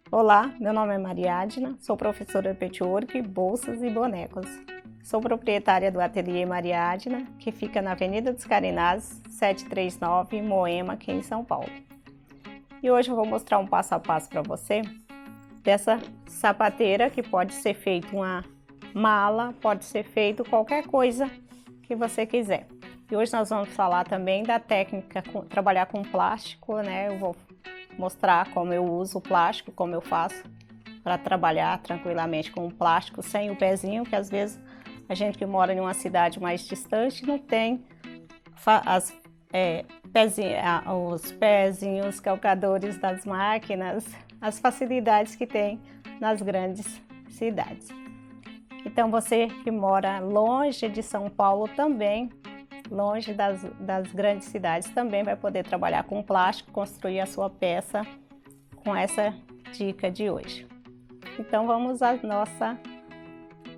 Olá, meu nome é Mariadna, sou professora de patchwork, bolsas e bonecos. Sou proprietária do Ateliê Mariadna, que fica na Avenida dos Carinás, 739, Moema, aqui em São Paulo. E hoje eu vou mostrar um passo a passo para você dessa sapateira, que pode ser feito uma mala, pode ser feito qualquer coisa que você quiser. E hoje nós vamos falar também da técnica, trabalhar com plástico, né? Eu vou mostrar como eu uso o plástico, como eu faço para trabalhar tranquilamente com o plástico sem o pezinho, que às vezes a gente que mora em uma cidade mais distante não tem os pezinhos calcadores das máquinas, as facilidades que tem nas grandes cidades. Então você que mora longe de São Paulo também, longe das grandes cidades, também vai poder trabalhar com plástico, construir a sua peça com essa dica de hoje. Então vamos à nossa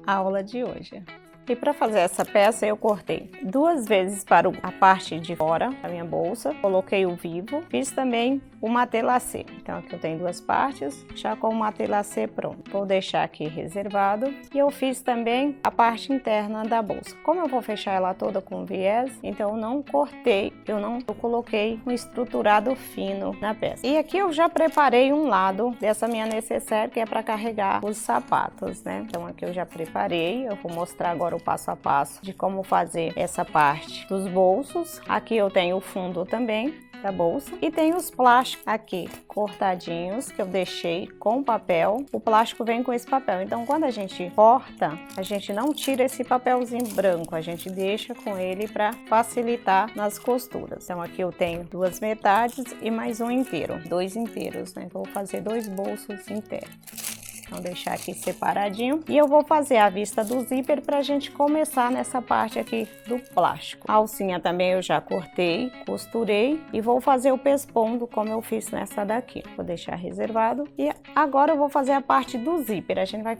aula de hoje. E para fazer essa peça eu cortei 2 vezes para a parte de fora da minha bolsa, coloquei o vivo, fiz também o matelacê. Então aqui eu tenho 2 partes, já com o matelacê pronto. Vou deixar aqui reservado. E eu fiz também a parte interna da bolsa. Como eu vou fechar ela toda com viés, então eu não cortei, eu coloquei um estruturado fino na peça. E aqui eu já preparei um lado dessa minha necessaire, que é para carregar os sapatos, né? Então aqui eu já preparei, eu vou mostrar agora o passo a passo de como fazer essa parte dos bolsos. Aqui eu tenho o fundo também da bolsa e tem os plásticos aqui cortadinhos que eu deixei com papel. O plástico vem com esse papel, então quando a gente corta, a gente não tira esse papelzinho branco, a gente deixa com ele para facilitar nas costuras. Então aqui eu tenho 2 metades e mais um inteiro, 2 inteiros, né? Vou fazer 2 bolsos inteiros. Vou deixar aqui separadinho e eu vou fazer a vista do zíper para a gente começar nessa parte aqui do plástico. A alcinha também eu já cortei, costurei e vou fazer o pespondo como eu fiz nessa daqui. Vou deixar reservado e agora eu vou fazer a parte do zíper. A gente vai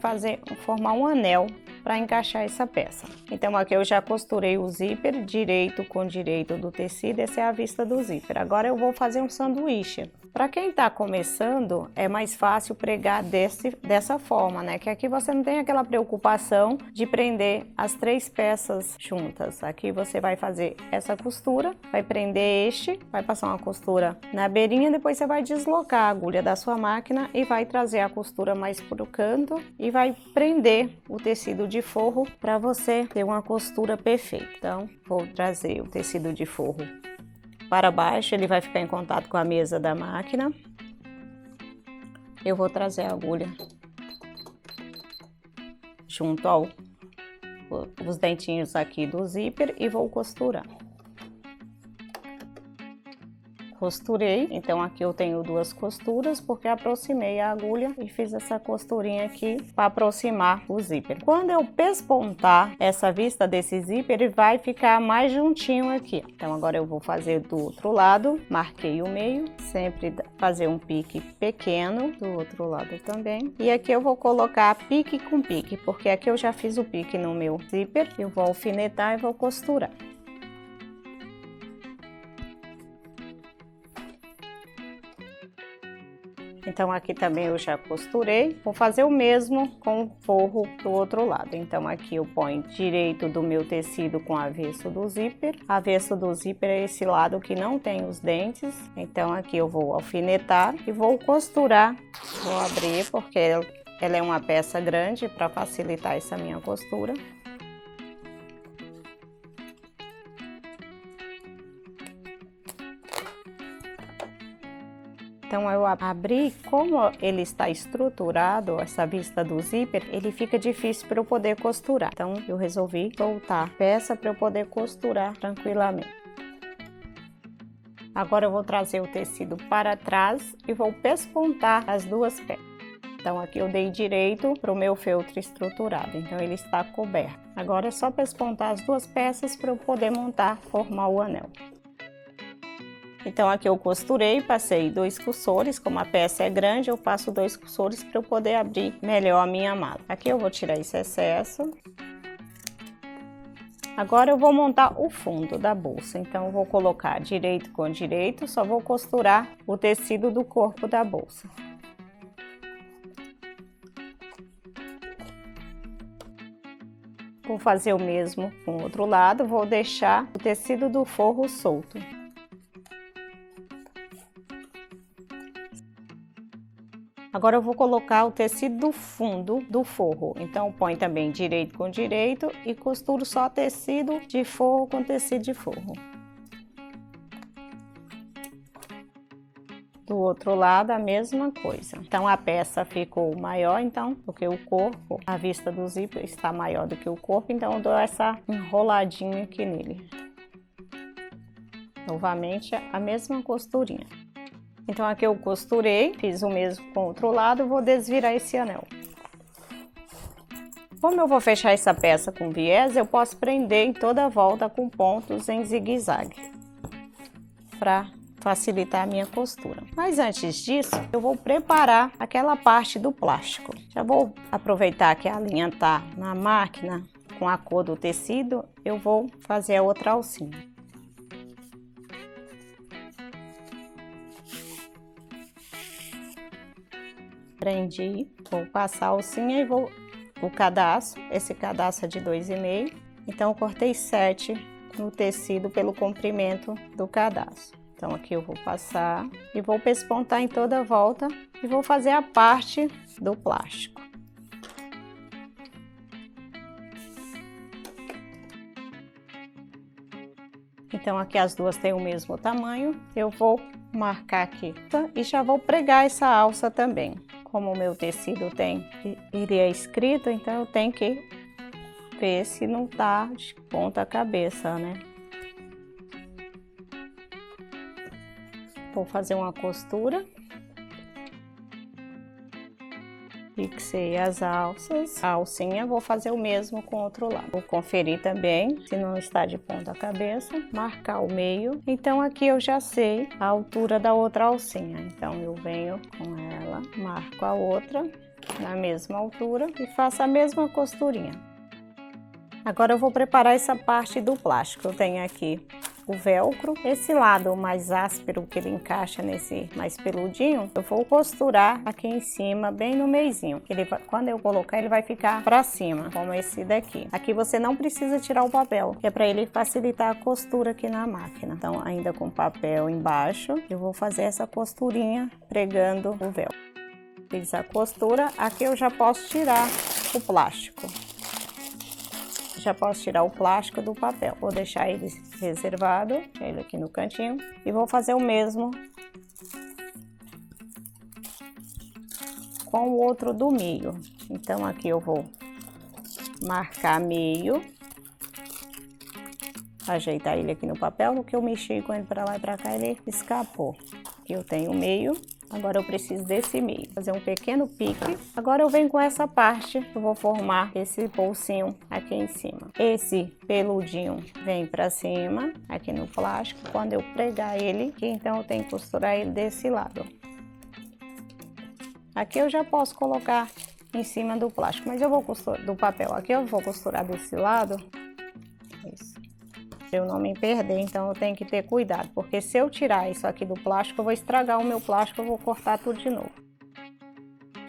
formar um anel para encaixar essa peça. Então aqui eu já costurei o zíper direito com direito do tecido, essa é a vista do zíper. Agora eu vou fazer um sanduíche. Para quem está começando, é mais fácil pregar dessa forma, né? Que aqui você não tem aquela preocupação de prender as 3 peças juntas. Aqui você vai fazer essa costura, vai prender vai passar uma costura na beirinha, depois você vai deslocar a agulha da sua máquina e vai trazer a costura mais para o canto e vai prender o tecido de forro para você ter uma costura perfeita. Então, vou trazer o tecido de forro para baixo, ele vai ficar em contato com a mesa da máquina. Eu vou trazer a agulha junto os dentinhos aqui do zíper e vou costurar. Costurei, então aqui eu tenho 2 costuras porque aproximei a agulha e fiz essa costurinha aqui para aproximar o zíper. Quando eu pespontar essa vista desse zíper, ele vai ficar mais juntinho aqui. Então agora eu vou fazer do outro lado, marquei o meio, sempre fazer um pique pequeno do outro lado também. E aqui eu vou colocar pique com pique, porque aqui eu já fiz o pique no meu zíper, eu vou alfinetar e vou costurar. Então aqui também eu já costurei, vou fazer o mesmo com o forro do outro lado. Então aqui eu ponho direito do meu tecido com avesso do zíper. Avesso do zíper é esse lado que não tem os dentes. Então aqui eu vou alfinetar e vou costurar. Vou abrir porque ela é uma peça grande para facilitar essa minha costura. Então eu abri, como ele está estruturado, essa vista do zíper, ele fica difícil para eu poder costurar. Então eu resolvi soltar a peça para eu poder costurar tranquilamente. Agora eu vou trazer o tecido para trás e vou pespontar as 2 peças. Então aqui eu dei direito para o meu feltro estruturado, então ele está coberto. Agora é só pespontar as 2 peças para eu poder formar o anel. Então aqui eu costurei, passei 2 cursores, como a peça é grande, eu passo 2 cursores para eu poder abrir melhor a minha mala. Aqui eu vou tirar esse excesso. Agora eu vou montar o fundo da bolsa, então eu vou colocar direito com direito, só vou costurar o tecido do corpo da bolsa. Vou fazer o mesmo com o outro lado, vou deixar o tecido do forro solto. Agora eu vou colocar o tecido do fundo do forro, então põe também direito com direito e costuro só tecido de forro com tecido de forro. Do outro lado a mesma coisa. Então a peça ficou maior, então, do que o corpo, a vista do zíper está maior do que o corpo, então eu dou essa enroladinha aqui nele. Novamente a mesma costurinha. Então aqui eu costurei, fiz o mesmo com o outro lado, vou desvirar esse anel. Como eu vou fechar essa peça com viés, eu posso prender em toda a volta com pontos em zigue-zague, para facilitar a minha costura. Mas antes disso, eu vou preparar aquela parte do plástico. Já vou aproveitar que a linha está na máquina com a cor do tecido, eu vou fazer a outra alcinha. Prendi, vou passar a alcinha e vou o cadastro, esse cadastro é de 2,5, então eu cortei 7 no tecido pelo comprimento do cadastro. Então aqui eu vou passar e vou pespontar em toda a volta e vou fazer a parte do plástico. Então aqui as duas têm o mesmo tamanho, eu vou marcar aqui e já vou pregar essa alça também. Como o meu tecido iria escrito, então eu tenho que ver se não tá de ponta cabeça, né? Vou fazer uma costura. Fixei as alças, a alcinha, vou fazer o mesmo com o outro lado. Vou conferir também se não está de ponta cabeça, marcar o meio. Então aqui eu já sei a altura da outra alcinha, então eu venho com ela, marco a outra na mesma altura e faço a mesma costurinha. Agora eu vou preparar essa parte do plástico. Eu tenho aqui o velcro, esse lado mais áspero que ele encaixa nesse mais peludinho, eu vou costurar aqui em cima, bem no meizinho. Quando eu colocar, ele vai ficar pra cima, como esse daqui. Aqui você não precisa tirar o papel, que é para ele facilitar a costura aqui na máquina. Então, ainda com papel embaixo, eu vou fazer essa costurinha pregando o velcro. Fiz a costura, aqui eu já posso tirar o plástico. Já posso tirar o plástico do papel. Vou deixar ele reservado, ele aqui no cantinho, e vou fazer o mesmo com o outro do meio. Então aqui eu vou marcar meio, ajeitar ele aqui no papel. No que eu mexi com ele para lá e para cá, ele escapou. Aqui eu tenho o meio. Agora eu preciso desse meio, fazer um pequeno pique. Agora eu venho com essa parte, eu vou formar esse bolsinho aqui em cima. Esse peludinho vem pra cima, aqui no plástico. Quando eu pregar ele, então eu tenho que costurar ele desse lado. Aqui eu já posso colocar em cima do plástico, mas eu vou costurar do papel. Aqui eu vou costurar desse lado. Isso. Eu não me perder, então eu tenho que ter cuidado, porque se eu tirar isso aqui do plástico, eu vou estragar o meu plástico, eu vou cortar tudo de novo.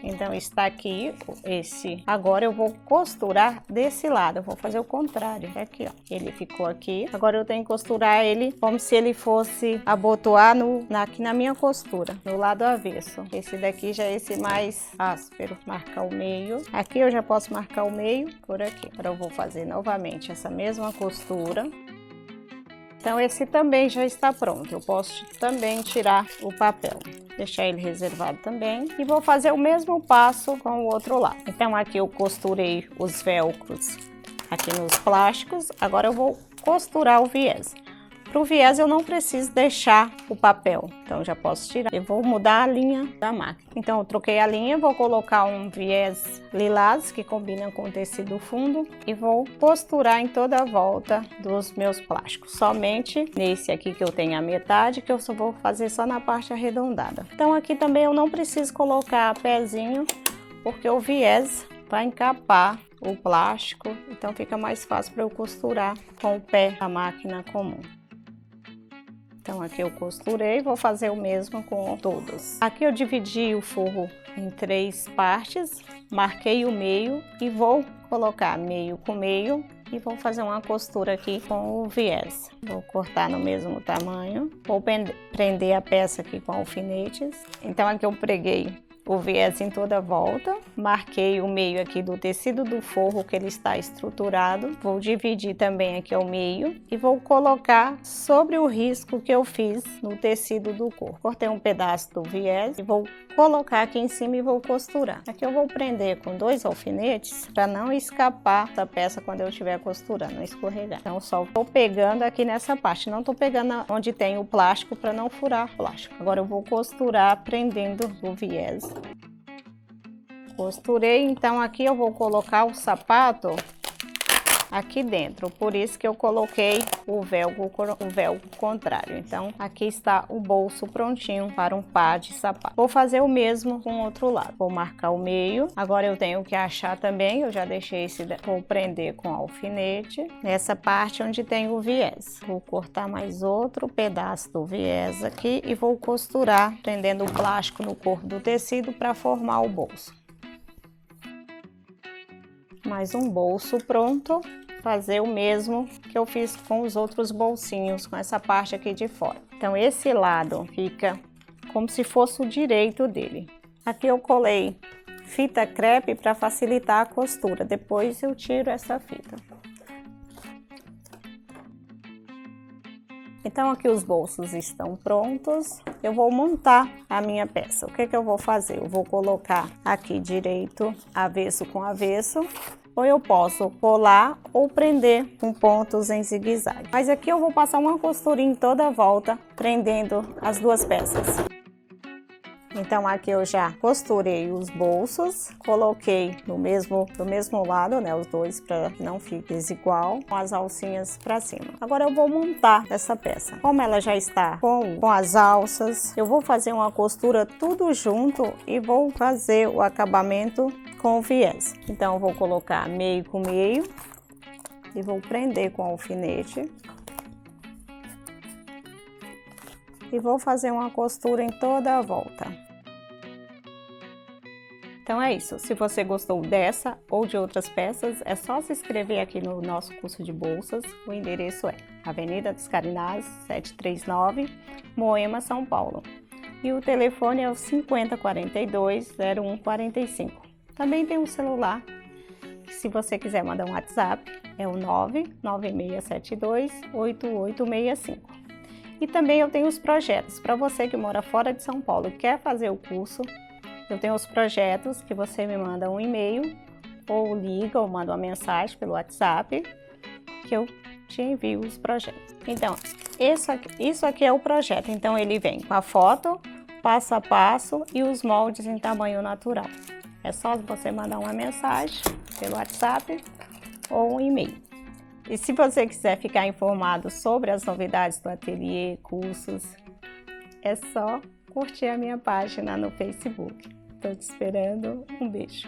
Então está aqui esse. Agora eu vou costurar desse lado, eu vou fazer o contrário, aqui ó, ele ficou aqui. Agora eu tenho que costurar ele como se ele fosse abotoar aqui na minha costura, no lado avesso. Esse daqui já é esse mais áspero, marcar o meio. Aqui eu já posso marcar o meio por aqui. Agora eu vou fazer novamente essa mesma costura. Então esse também já está pronto, eu posso também tirar o papel, deixar ele reservado também e vou fazer o mesmo passo com o outro lado. Então aqui eu costurei os velcros aqui nos plásticos, agora eu vou costurar o viés. Para o viés eu não preciso deixar o papel, então já posso tirar. Eu vou mudar a linha da máquina. Então eu troquei a linha, vou colocar um viés lilás que combina com o tecido fundo e vou costurar em toda a volta dos meus plásticos. Somente nesse aqui que eu tenho a metade, que eu só vou fazer só na parte arredondada. Então aqui também eu não preciso colocar pezinho, porque o viés vai encapar o plástico, então fica mais fácil para eu costurar com o pé da máquina comum. Então aqui eu costurei, vou fazer o mesmo com todos. Aqui eu dividi o forro em 3 partes, marquei o meio e vou colocar meio com meio e vou fazer uma costura aqui com o viés. Vou cortar no mesmo tamanho, vou prender a peça aqui com alfinetes. Então aqui eu preguei o viés em toda a volta, marquei o meio aqui do tecido do forro que ele está estruturado, vou dividir também aqui ao meio e vou colocar sobre o risco que eu fiz no tecido do corpo. Cortei um pedaço do viés e vou colocar aqui em cima e vou costurar. Aqui eu vou prender com 2 alfinetes para não escapar da peça quando eu estiver costurando, não escorregar. Então só estou pegando aqui nessa parte, não estou pegando onde tem o plástico para não furar o plástico. Agora eu vou costurar prendendo o viés. Costurei, então aqui eu vou colocar o sapato aqui dentro, por isso que eu coloquei o velcro contrário. Então aqui está o bolso prontinho para um par de sapato. Vou fazer o mesmo com o outro lado. Vou marcar o meio, agora eu tenho que achar também, eu já deixei esse, vou prender com alfinete nessa parte onde tem o viés. Vou cortar mais outro pedaço do viés aqui e vou costurar, prendendo o plástico no corpo do tecido para formar o bolso. Mais um bolso pronto, fazer o mesmo que eu fiz com os outros bolsinhos, com essa parte aqui de fora. Então esse lado fica como se fosse o direito dele. Aqui eu colei fita crepe para facilitar a costura, depois eu tiro essa fita. Então aqui os bolsos estão prontos, eu vou montar a minha peça. O que eu vou fazer? Eu vou colocar aqui direito, avesso com avesso, ou eu posso colar ou prender com pontos em zigue-zague. Mas aqui eu vou passar uma costurinha em toda a volta, prendendo as 2 peças. Então aqui eu já costurei os bolsos, coloquei do mesmo lado, né, os dois para que não fique desigual, com as alcinhas para cima. Agora eu vou montar essa peça. Como ela já está com as alças, eu vou fazer uma costura tudo junto e vou fazer o acabamento com o viés. Então eu vou colocar meio com meio e vou prender com alfinete. E vou fazer uma costura em toda a volta. Então é isso, se você gostou dessa ou de outras peças, é só se inscrever aqui no nosso curso de bolsas. O endereço é Avenida dos Carinás, 739, Moema, São Paulo. E o telefone é o 5042-0145. Também tem um celular, que se você quiser mandar um WhatsApp, é o 99672-8865. E também eu tenho os projetos. Para você que mora fora de São Paulo e quer fazer o curso, eu tenho os projetos que você me manda um e-mail, ou liga, ou manda uma mensagem pelo WhatsApp, que eu te envio os projetos. Então, isso aqui é o projeto. Então, ele vem com a foto, passo a passo e os moldes em tamanho natural. É só você mandar uma mensagem pelo WhatsApp ou um e-mail. E se você quiser ficar informado sobre as novidades do ateliê, cursos, é só curtir a minha página no Facebook. Estou te esperando. Um beijo.